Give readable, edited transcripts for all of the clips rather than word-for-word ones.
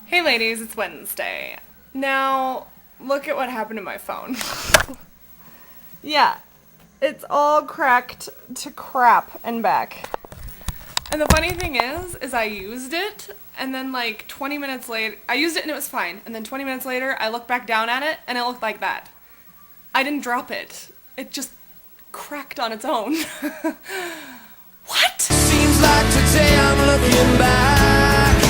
Hey ladies, it's Wednesday. Now, look at what happened to my phone. Yeah, it's all cracked to crap and back. And the funny thing is I used it, and then like 20 minutes later, I used it and it was fine. And then 20 minutes later, I looked back down at it, and it looked like that. I didn't drop it. It just cracked on its own. What? Seems like today I'm looking back.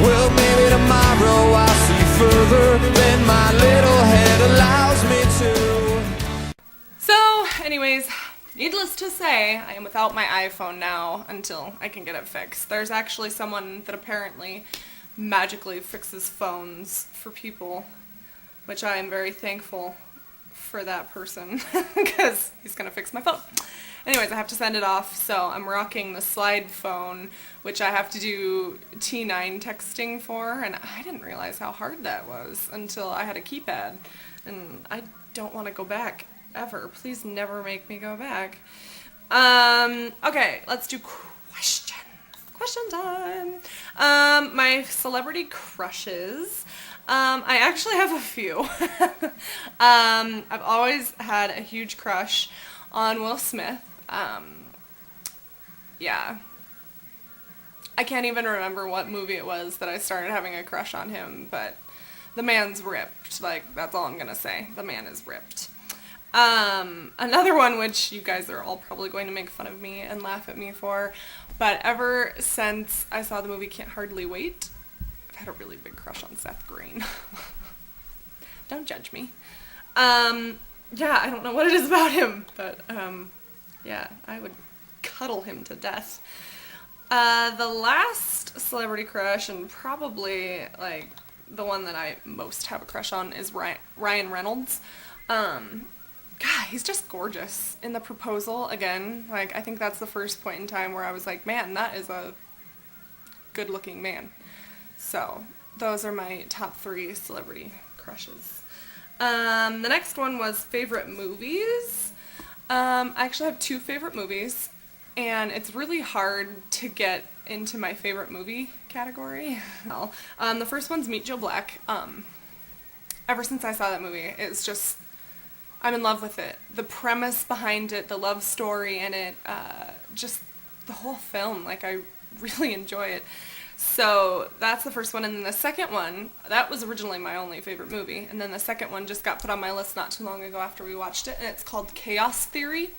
Well, maybe tomorrow I'll see further than my little head allows me to. So, anyways, needless to say, I am without my iPhone now until I can get it fixed. There's actually someone that apparently magically fixes phones for people, which I am very thankful for that person because he's gonna fix my phone. Anyways, I have to send it off, so I'm rocking the slide phone, which I have to do T9 texting for, and I didn't realize how hard that was until I had a keypad, and I don't want to go back ever. Please never make me go back. Okay, let's do questions. Question time. My celebrity crushes. I actually have a few. I've always had a huge crush on Will Smith. Yeah. I can't even remember what movie it was that I started having a crush on him, but the man's ripped. Like, that's all I'm gonna say. The man is ripped. Another one which you guys are all probably going to make fun of me and laugh at me for, but ever since I saw the movie Can't Hardly Wait, I've had a really big crush on Seth Green. Don't judge me. Yeah, I don't know what it is about him, but, yeah, I would cuddle him to death. The last celebrity crush, and probably, like, the one that I most have a crush on is Ryan Reynolds. God, he's just gorgeous. In The Proposal, again, like, I think that's the first point in time where I was like, man, that is a good-looking man. So, those are my top 3 celebrity crushes. The next one was favorite movies. I actually have 2 favorite movies, and it's really hard to get into my favorite movie category. Well, the first one's Meet Joe Black. Ever since I saw that movie, it's just, I'm in love with it. The premise behind it, the love story in it, just the whole film, like, I really enjoy it. So that's the first one, and then the second one, that was originally my only favorite movie, and then the second one just got put on my list not too long ago after we watched it, and it's called Chaos Theory,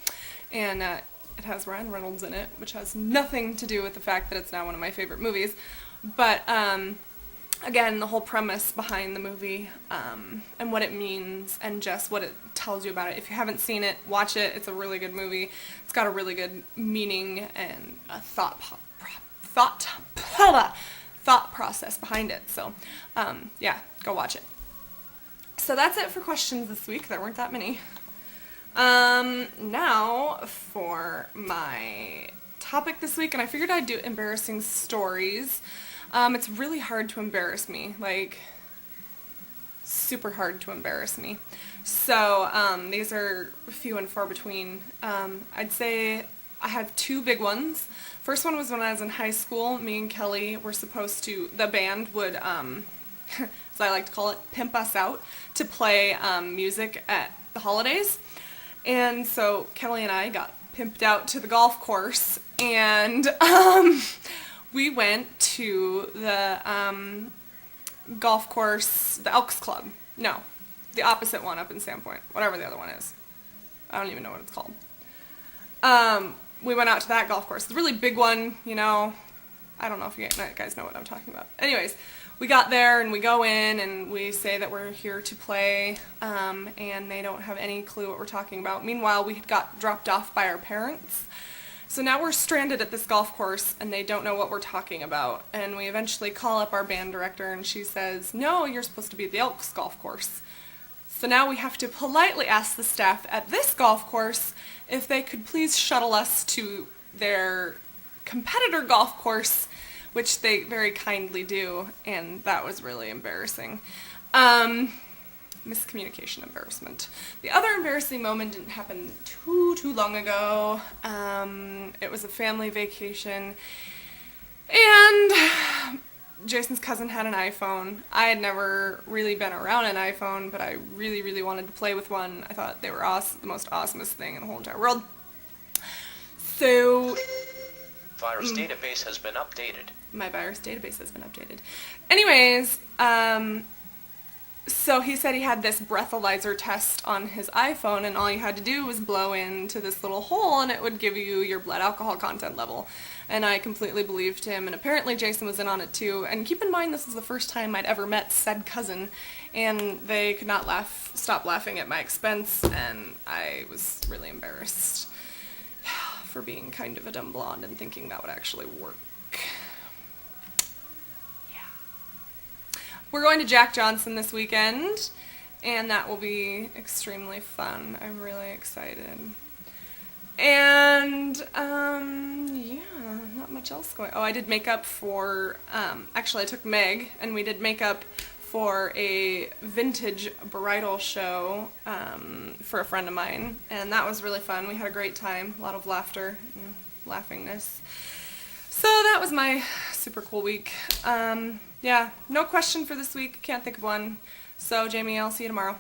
and it has Ryan Reynolds in it, which has nothing to do with the fact that it's now one of my favorite movies, but again, the whole premise behind the movie, and what it means, and just what it tells you about it. If you haven't seen it, watch it. It's a really good movie. It's got a really good meaning and a thought process behind it. So, yeah, go watch it. So that's it for questions this week. There weren't that many. Now for my topic this week, and I figured I'd do embarrassing stories. It's really hard to embarrass me, like, super hard to embarrass me. So, these are few and far between. I'd say I have 2 big ones. First one was when I was in high school. Me and Kelly were supposed to, the band would, as I like to call it, pimp us out to play music at the holidays. And so Kelly and I got pimped out to the golf course, and we went to the golf course, the Elks Club. No, the opposite one up in Sandpoint, whatever the other one is. I don't even know what it's called. We went out to that golf course, the really big one, you know. I don't know if you guys know what I'm talking about. Anyways, we got there and we go in and we say that we're here to play, and they don't have any clue what we're talking about. Meanwhile, we had got dropped off by our parents. So now we're stranded at this golf course and they don't know what we're talking about. And we eventually call up our band director and she says, no, you're supposed to be at the Elks golf course. So now we have to politely ask the staff at this golf course if they could please shuttle us to their competitor golf course, which they very kindly do, and that was really embarrassing. Miscommunication embarrassment. The other embarrassing moment didn't happen too long ago. It was a family vacation, and Jason's cousin had an iPhone. I had never really been around an iPhone, but I really, really wanted to play with one. I thought they were the most awesomest thing in the whole entire world. So... Virus database has been updated. My virus database has been updated. Anyways, so he said he had this breathalyzer test on his iPhone, and all you had to do was blow into this little hole, and it would give you your blood alcohol content level. And I completely believed him, and apparently Jason was in on it too. And keep in mind, this is the first time I'd ever met said cousin, and they could not stop laughing at my expense, and I was really embarrassed for being kind of a dumb blonde and thinking that would actually work. We're going to Jack Johnson this weekend, and that will be extremely fun. I'm really excited. And, yeah, not much else going on. Oh, I did makeup for, actually I took Meg, and we did makeup for a vintage bridal show for a friend of mine, and that was really fun. We had a great time, a lot of laughter and laughingness. So that was my super cool week. Yeah, no question for this week. Can't think of one. So, Jamie, I'll see you tomorrow.